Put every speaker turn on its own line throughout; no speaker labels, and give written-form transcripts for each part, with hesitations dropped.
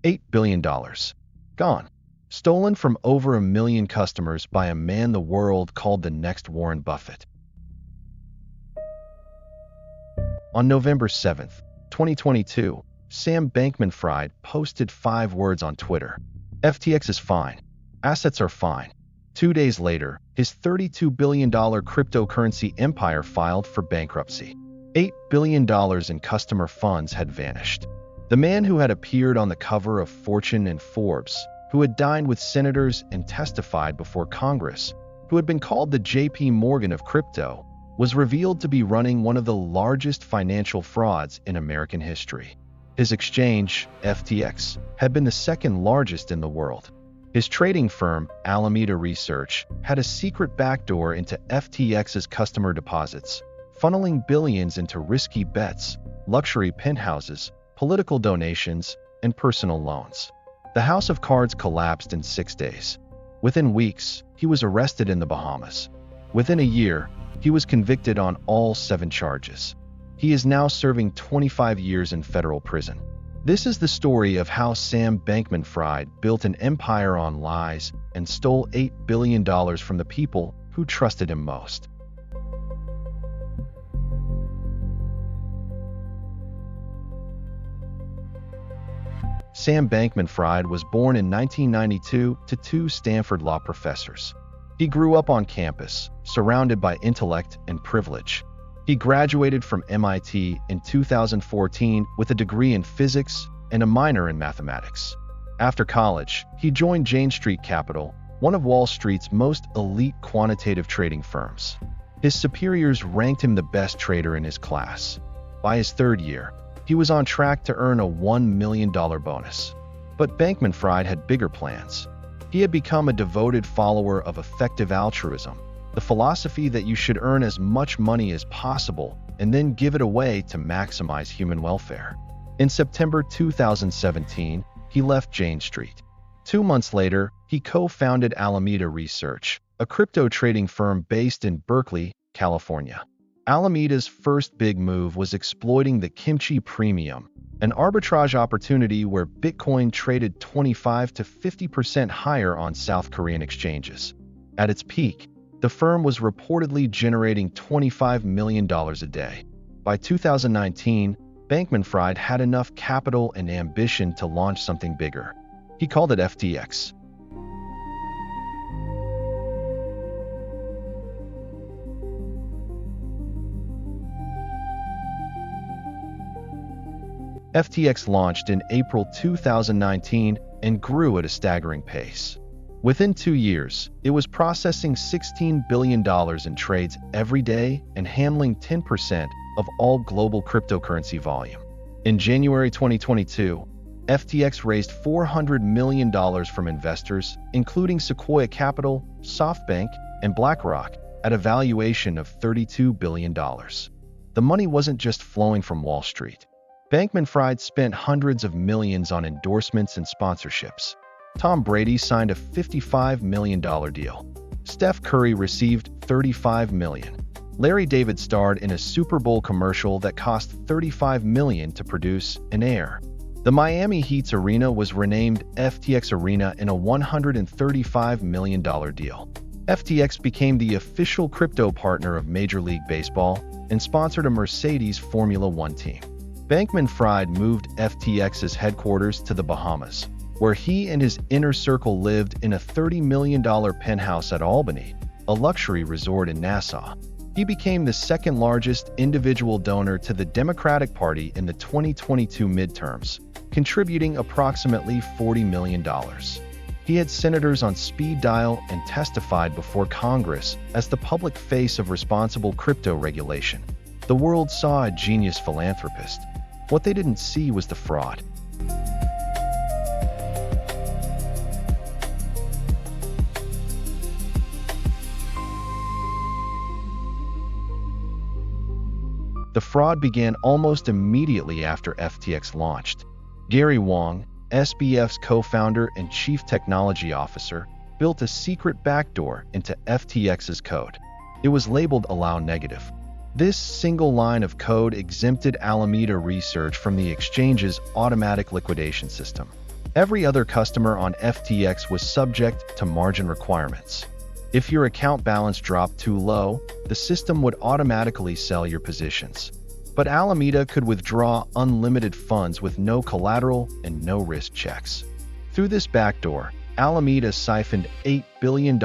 $8 billion. Gone. Stolen from over 1 million customers by a man the world called the next Warren Buffett. On November 7, 2022, Sam Bankman-Fried posted 5 words on Twitter. FTX is fine. Assets are fine. 2 days later, his $32 billion cryptocurrency empire filed for bankruptcy. $8 billion in customer funds had vanished. The man who had appeared on the cover of Fortune and Forbes, who had dined with senators and testified before Congress, who had been called the J.P. Morgan of crypto, was revealed to be running one of the largest financial frauds in American history. His exchange, FTX, had been the second largest in the world. His trading firm, Alameda Research, had a secret backdoor into FTX's customer deposits, funneling billions into risky bets, luxury penthouses, political donations, and personal loans. The house of cards collapsed in 6 days. Within weeks, he was arrested in the Bahamas. Within a year, he was convicted on all 7 charges. He is now serving 25 years in federal prison. This is the story of how Sam Bankman-Fried built an empire on lies and stole $8 billion from the people who trusted him most. Sam Bankman-Fried was born in 1992 to 2 Stanford law professors. He grew up on campus, surrounded by intellect and privilege. He graduated from MIT in 2014 with a degree in physics and a minor in mathematics. After college, he joined Jane Street Capital, one of Wall Street's most elite quantitative trading firms. His superiors ranked him the best trader in his class. By his 3rd year, he was on track to earn a $1 million bonus. But Bankman-Fried had bigger plans. He had become a devoted follower of effective altruism, the philosophy that you should earn as much money as possible and then give it away to maximize human welfare. In September 2017, he left Jane Street. 2 months later, he co-founded Alameda Research, a crypto trading firm based in Berkeley, California. Alameda's first big move was exploiting the kimchi premium, an arbitrage opportunity where Bitcoin traded 25 to 50% higher on South Korean exchanges. At its peak, the firm was reportedly generating $25 million a day. By 2019, Bankman-Fried had enough capital and ambition to launch something bigger. He called it FTX. FTX launched in April 2019 and grew at a staggering pace. Within 2 years, it was processing $16 billion in trades every day and handling 10% of all global cryptocurrency volume. In January 2022, FTX raised $400 million from investors, including Sequoia Capital, SoftBank, and BlackRock, at a valuation of $32 billion. The money wasn't just flowing from Wall Street. Bankman-Fried spent hundreds of millions on endorsements and sponsorships. Tom Brady signed a $55 million deal. Steph Curry received $35 million. Larry David starred in a Super Bowl commercial that cost $35 million to produce and air. The Miami Heat's arena was renamed FTX Arena in a $135 million deal. FTX became the official crypto partner of Major League Baseball and sponsored a Mercedes Formula One team. Bankman-Fried moved FTX's headquarters to the Bahamas, where he and his inner circle lived in a $30 million penthouse at Albany, a luxury resort in Nassau. He became the second largest individual donor to the Democratic Party in the 2022 midterms, contributing approximately $40 million. He had senators on speed dial and testified before Congress as the public face of responsible crypto regulation. The world saw a genius philanthropist. What they didn't see was the fraud. The fraud began almost immediately after FTX launched. Gary Wang, SBF's co-founder and chief technology officer, built a secret backdoor into FTX's code. It was labeled Allow Negative. This single line of code exempted Alameda Research from the exchange's automatic liquidation system. Every other customer on FTX was subject to margin requirements. If your account balance dropped too low, the system would automatically sell your positions. But Alameda could withdraw unlimited funds with no collateral and no risk checks. Through this backdoor, Alameda siphoned $8 billion in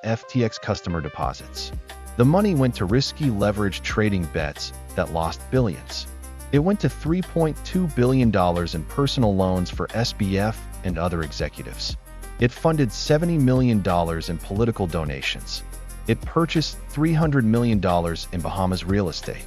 FTX customer deposits. The money went to risky leverage trading bets that lost billions. It went to $3.2 billion in personal loans for SBF and other executives. It funded $70 million in political donations. It purchased $300 million in Bahamas real estate.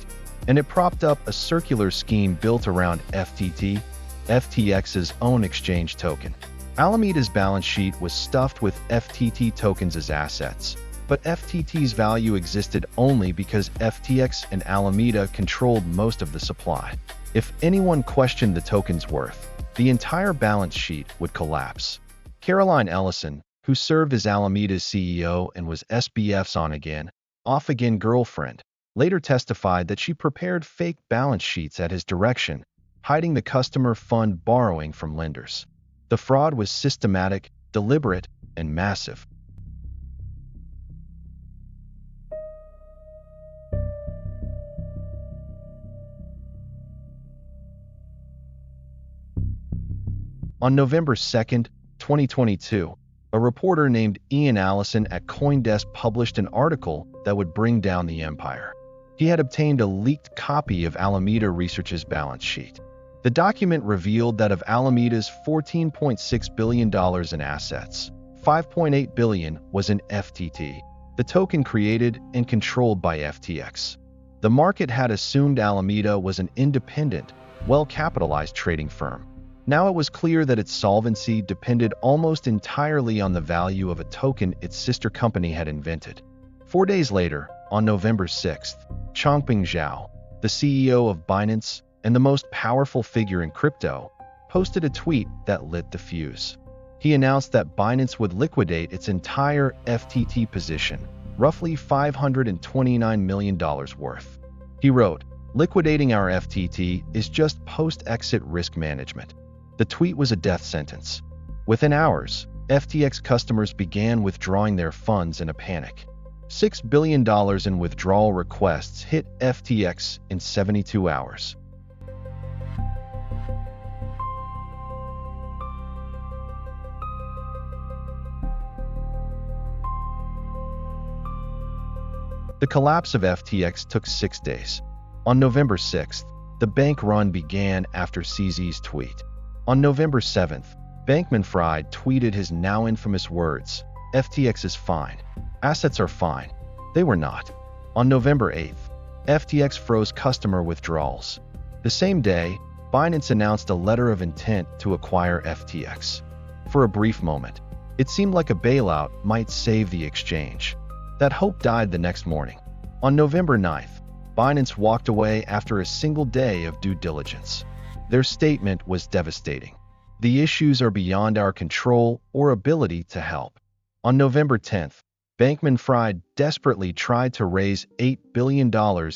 And it propped up a circular scheme built around FTT, FTX's own exchange token. Alameda's balance sheet was stuffed with FTT tokens as assets, but FTT's value existed only because FTX and Alameda controlled most of the supply. If anyone questioned the token's worth, the entire balance sheet would collapse. Caroline Ellison, who served as Alameda's CEO and was SBF's on-again, off-again girlfriend, later testified that she prepared fake balance sheets at his direction, hiding the customer fund borrowing from lenders. The fraud was systematic, deliberate, and massive. On November 2, 2022, a reporter named Ian Allison at CoinDesk published an article that would bring down the empire. He had obtained a leaked copy of Alameda Research's balance sheet. The document revealed that of Alameda's $14.6 billion in assets, $5.8 billion was in FTT, the token created and controlled by FTX. The market had assumed Alameda was an independent, well-capitalized trading firm. Now it was clear that its solvency depended almost entirely on the value of a token its sister company had invented. 4 days later, on November 6th, Changpeng Zhao, the CEO of Binance and the most powerful figure in crypto, posted a tweet that lit the fuse. He announced that Binance would liquidate its entire FTT position, roughly $529 million worth. He wrote, "Liquidating our FTT is just post-exit risk management." The tweet was a death sentence. Within hours, FTX customers began withdrawing their funds in a panic. $6 billion in withdrawal requests hit FTX in 72 hours. The collapse of FTX took 6 days. On November 6th, the bank run began after CZ's tweet. On November 7th, Bankman-Fried tweeted his now infamous words, "FTX is fine. Assets are fine." They were not. On November 8th, FTX froze customer withdrawals. The same day, Binance announced a letter of intent to acquire FTX. For a brief moment, it seemed like a bailout might save the exchange. That hope died the next morning. On November 9th, Binance walked away after a single day of due diligence. Their statement was devastating. "The issues are beyond our control or ability to help." On November 10th, Bankman-Fried desperately tried to raise $8 billion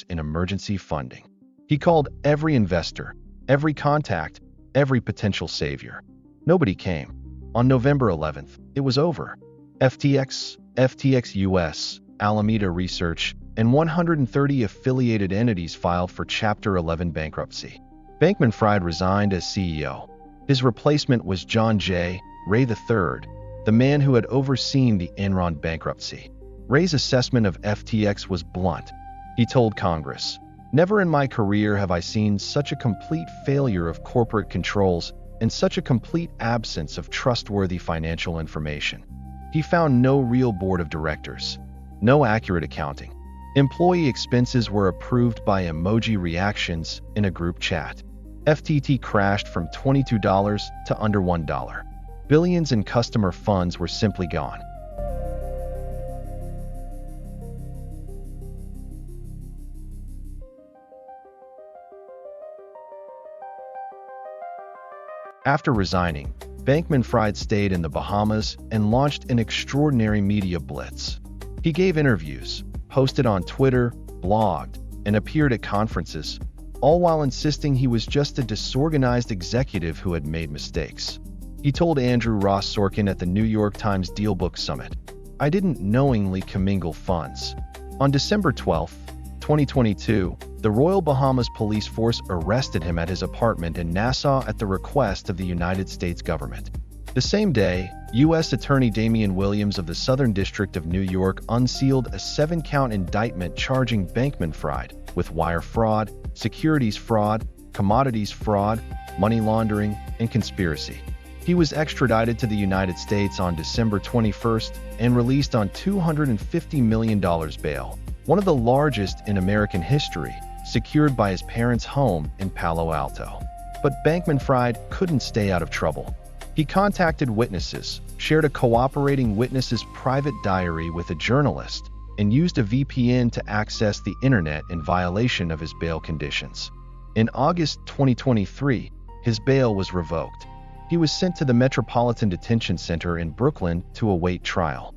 in emergency funding. He called every investor, every contact, every potential savior. Nobody came. On November 11th, it was over. FTX, FTX US, Alameda Research, and 130 affiliated entities filed for Chapter 11 bankruptcy. Bankman-Fried resigned as CEO. His replacement was John J. Ray III, the man who had overseen the Enron bankruptcy. Ray's assessment of FTX was blunt. He told Congress, "Never in my career have I seen such a complete failure of corporate controls and such a complete absence of trustworthy financial information." He found no real board of directors, no accurate accounting. Employee expenses were approved by emoji reactions in a group chat. FTT crashed from $22 to under $1. Billions in customer funds were simply gone. After resigning, Bankman-Fried stayed in the Bahamas and launched an extraordinary media blitz. He gave interviews, posted on Twitter, blogged, and appeared at conferences, all while insisting he was just a disorganized executive who had made mistakes. He told Andrew Ross Sorkin at the New York Times Dealbook Summit, "I didn't knowingly commingle funds." On December 12, 2022, the Royal Bahamas Police Force arrested him at his apartment in Nassau at the request of the United States government. The same day, U.S. Attorney Damian Williams of the Southern District of New York unsealed a 7-count indictment charging Bankman-Fried with wire fraud, securities fraud, commodities fraud, money laundering, and conspiracy. He was extradited to the United States on December 21st and released on $250 million bail, one of the largest in American history, secured by his parents' home in Palo Alto. But Bankman-Fried couldn't stay out of trouble. He contacted witnesses, shared a cooperating witness's private diary with a journalist, and used a VPN to access the internet in violation of his bail conditions. In August 2023, his bail was revoked. He was sent to the Metropolitan Detention Center in Brooklyn to await trial.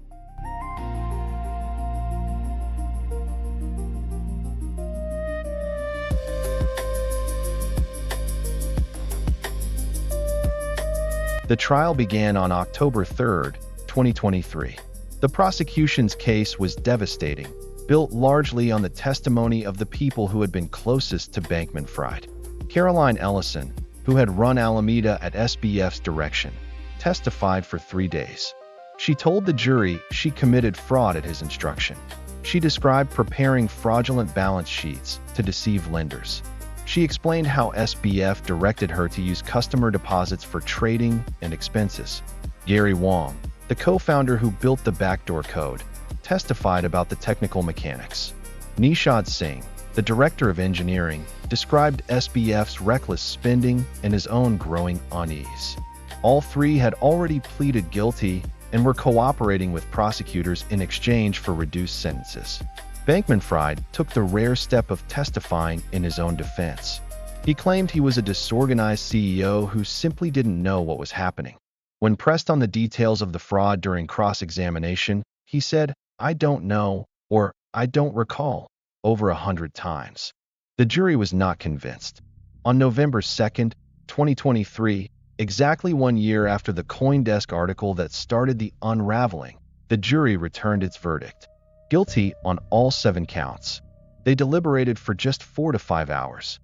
The trial began on October 3, 2023. The prosecution's case was devastating, built largely on the testimony of the people who had been closest to Bankman-Fried. Caroline Ellison, who had run Alameda at SBF's direction, testified for 3 days. She told the jury she committed fraud at his instruction. She described preparing fraudulent balance sheets to deceive lenders. She explained how SBF directed her to use customer deposits for trading and expenses. Gary Wang, the co-founder who built the backdoor code, testified about the technical mechanics. Nishad Singh, the director of engineering, described SBF's reckless spending and his own growing unease. All three had already pleaded guilty and were cooperating with prosecutors in exchange for reduced sentences. Bankman-Fried took the rare step of testifying in his own defense. He claimed he was a disorganized CEO who simply didn't know what was happening. When pressed on the details of the fraud during cross-examination, he said, "I don't know," or "I don't recall," over 100 times. The jury was not convinced. On November 2, 2023, exactly 1 year after the CoinDesk article that started the unraveling, the jury returned its verdict. Guilty on all 7 counts. They deliberated for just 4 to 5 hours.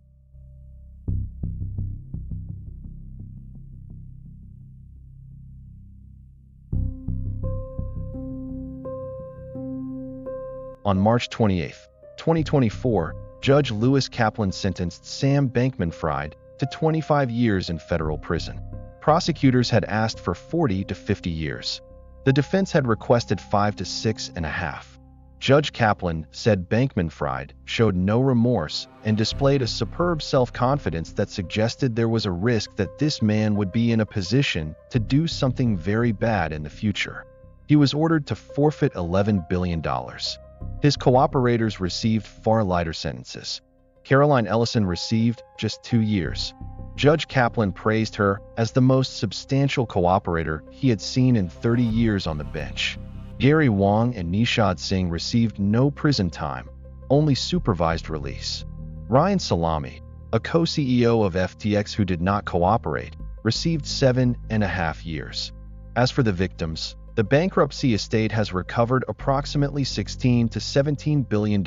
On March 28, 2024, Judge Lewis Kaplan sentenced Sam Bankman-Fried to 25 years in federal prison. Prosecutors had asked for 40 to 50 years. The defense had requested 5 to 6.5. Judge Kaplan said Bankman-Fried showed no remorse and displayed a superb self-confidence that suggested there was a risk that this man would be in a position to do something very bad in the future. He was ordered to forfeit $11 billion. His cooperators received far lighter sentences. Caroline Ellison received just 2 years. Judge Kaplan praised her as the most substantial cooperator he had seen in 30 years on the bench. Gary Wang and Nishad Singh received no prison time, only supervised release. Ryan Salami, a co-CEO of FTX who did not cooperate, received 7.5 years. As for the victims, the bankruptcy estate has recovered approximately $16 to $17 billion,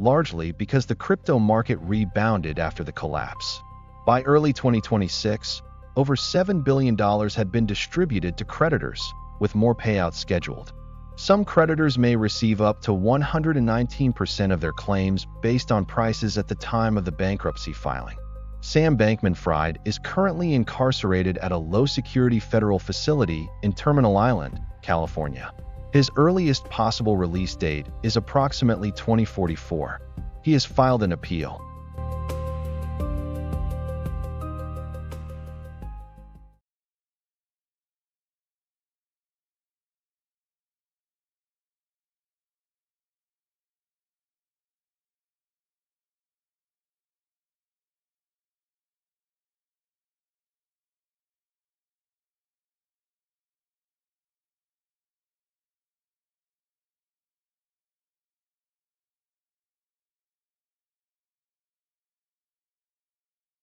largely because the crypto market rebounded after the collapse. By early 2026, over $7 billion had been distributed to creditors, with more payouts scheduled. Some creditors may receive up to 119% of their claims based on prices at the time of the bankruptcy filing. Sam Bankman-Fried is currently incarcerated at a low-security federal facility in Terminal Island, California. His earliest possible release date is approximately 2044. He has filed an appeal.